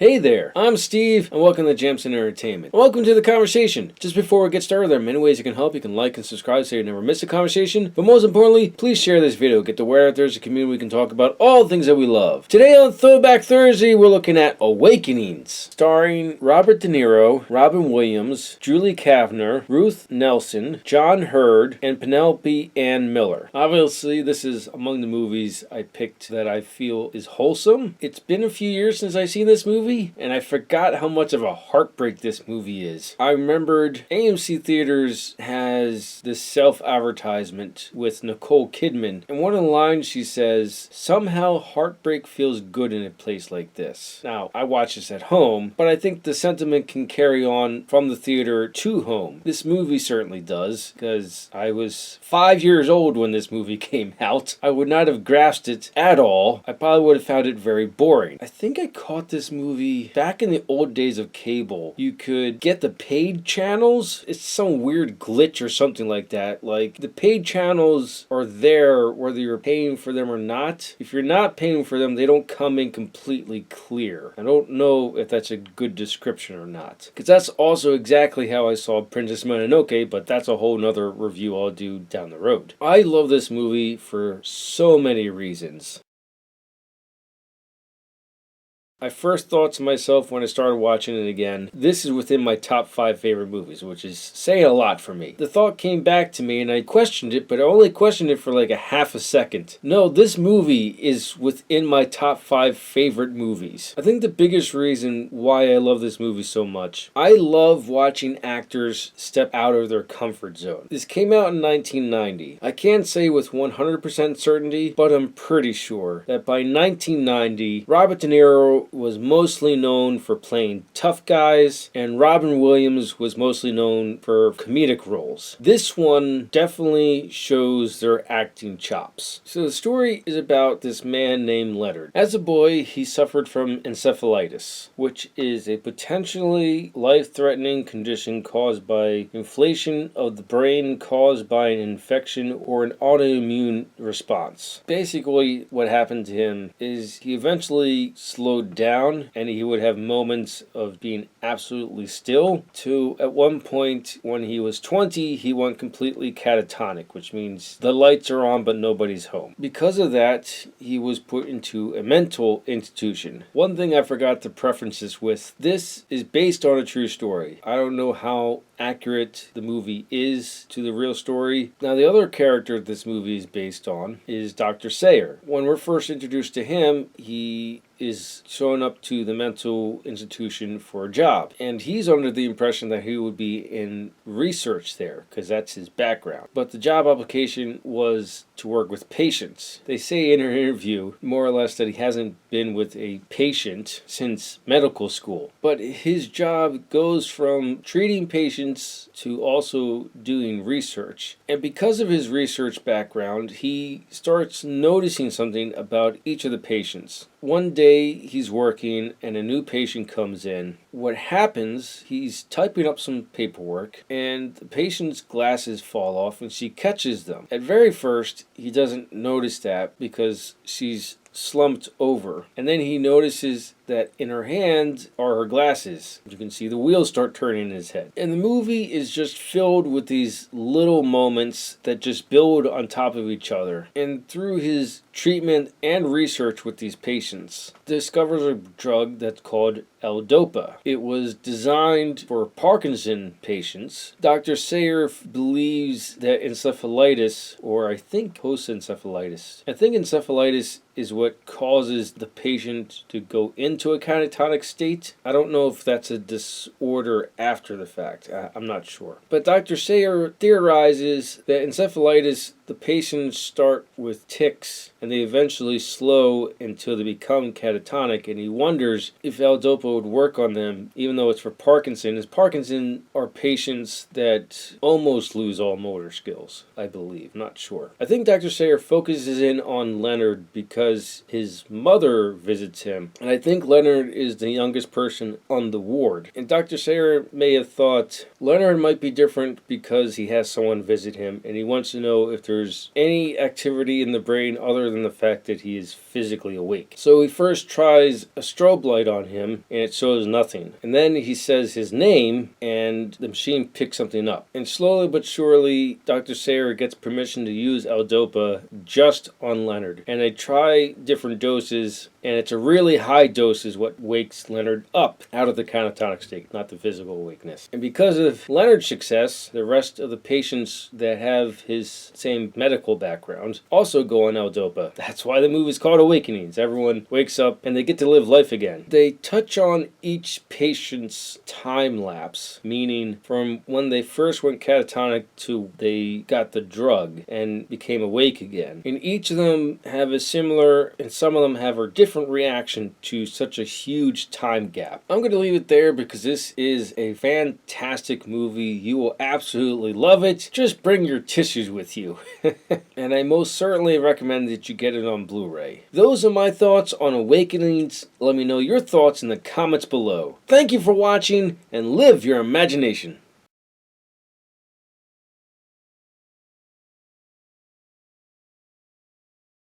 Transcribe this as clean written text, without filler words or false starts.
Hey there, I'm Steve, and welcome to Jamson Entertainment. Welcome to the conversation. Just before we get started, there are many ways you can help. You can like and subscribe so you never miss a conversation. But most importantly, please share this video. Get the word out there's a community we can talk about all things that we love. Today on Throwback Thursday, we're looking at Awakenings, starring Robert De Niro, Robin Williams, Julie Kavner, Ruth Nelson, John Hurd, and Penelope Ann Miller. Obviously, this is among the movies I picked that I feel is wholesome. It's been a few years since I've seen this movie, and I forgot how much of a heartbreak this movie is. I remembered AMC Theaters has this self-advertisement with Nicole Kidman, and one of the lines she says, "Somehow heartbreak feels good in a place like this." Now, I watch this at home, but I think the sentiment can carry on from the theater to home. This movie certainly does, because I was 5 years old when this movie came out. I would not have grasped it at all. I probably would have found it very boring. I think I caught this movie back in the old days of cable. You could get the paid channels. It's some weird glitch or something like that. Like, the paid channels are there whether you're paying for them or not. If you're not paying for them, they don't come in completely clear. I don't know if that's a good description or not, because that's also exactly how I saw Princess Mononoke, but that's a whole nother review I'll do down the road. I love this movie for so many reasons. I first thought to myself when I started watching it again, this is within my top 5 favorite movies, which is saying a lot for me. The thought came back to me and I questioned it, but I only questioned it for like a half a second. No, this movie is within my top 5 favorite movies. I think the biggest reason why I love this movie so much, I love watching actors step out of their comfort zone. This came out in 1990. I can't say with 100% certainty, but I'm pretty sure that by 1990, Robert De Niro was mostly known for playing tough guys, and Robin Williams was mostly known for comedic roles. This one definitely shows their acting chops. So the story is about this man named Leonard. As a boy, he suffered from encephalitis, which is a potentially life-threatening condition caused by inflation of the brain caused by an infection or an autoimmune response. Basically, what happened to him is he eventually slowed down and he would have moments of being absolutely still to at one point when he was 20 he went completely catatonic, which means the lights are on but nobody's home. Because of that, he was put into a mental institution. One thing I forgot to preference this with, this is based on a true story. I don't know how accurate the movie is to the real story. Now, the other character this movie is based on is Dr. Sayer. When we're first introduced to him, he is showing up to the mental institution for a job, and he's under the impression that he would be in research there because that's his background. But the job application was to work with patients. They say in an interview more or less that he hasn't been with a patient since medical school, but his job goes from treating patients to also doing research. And because of his research background, he starts noticing something about each of the patients. One day he's working and a new patient comes in. What happens, he's typing up some paperwork and the patient's glasses fall off and she catches them. At very first, he doesn't notice that because she's slumped over, and then he notices that in her hand are her glasses. You can see the wheels start turning in his head. And the movie is just filled with these little moments that just build on top of each other. And through his treatment and research with these patients, discovers a drug that's called L-Dopa. It was designed for Parkinson patients. Dr. Sayer believes that encephalitis, or I think post-encephalitis, I think encephalitis is what causes the patient to go into a catatonic state. I don't know if that's a disorder after the fact. I'm not sure. But Dr. Sayer theorizes that encephalitis, the patients start with tics and they eventually slow until they become catatonic, and he wonders if L-Dopa would work on them, even though it's for Parkinson. As Parkinson are patients that almost lose all motor skills, I believe. Not sure. I think Dr. Sayer focuses in on Leonard because his mother visits him, and I think Leonard is the youngest person on the ward. And Dr. Sayer may have thought Leonard might be different because he has someone visit him and he wants to know if there's any activity in the brain other than the fact that he is physically awake. So he first tries a strobe light on him and it shows nothing. And then he says his name and the machine picks something up. And slowly but surely, Dr. Sayer gets permission to use L-Dopa just on Leonard. And they try different doses, and it's a really high dose is what wakes Leonard up out of the catatonic state, not the physical awakeness. And because of Leonard's success, the rest of the patients that have his same medical background also go on L-Dopa. That's why the movie is called Awakenings. Everyone wakes up and they get to live life again. They touch on each patient's time lapse, meaning from when they first went catatonic to they got the drug and became awake again. And each of them have a similar, and some of them have a different reaction to such a huge time gap. I'm going to leave it there because this is a fantastic movie. You will absolutely love it. Just bring your tissues with you. And I most certainly recommend that you get it on Blu-ray. Those are my thoughts on Awakenings. Let me know your thoughts in the comments below. Thank you for watching and live your imagination.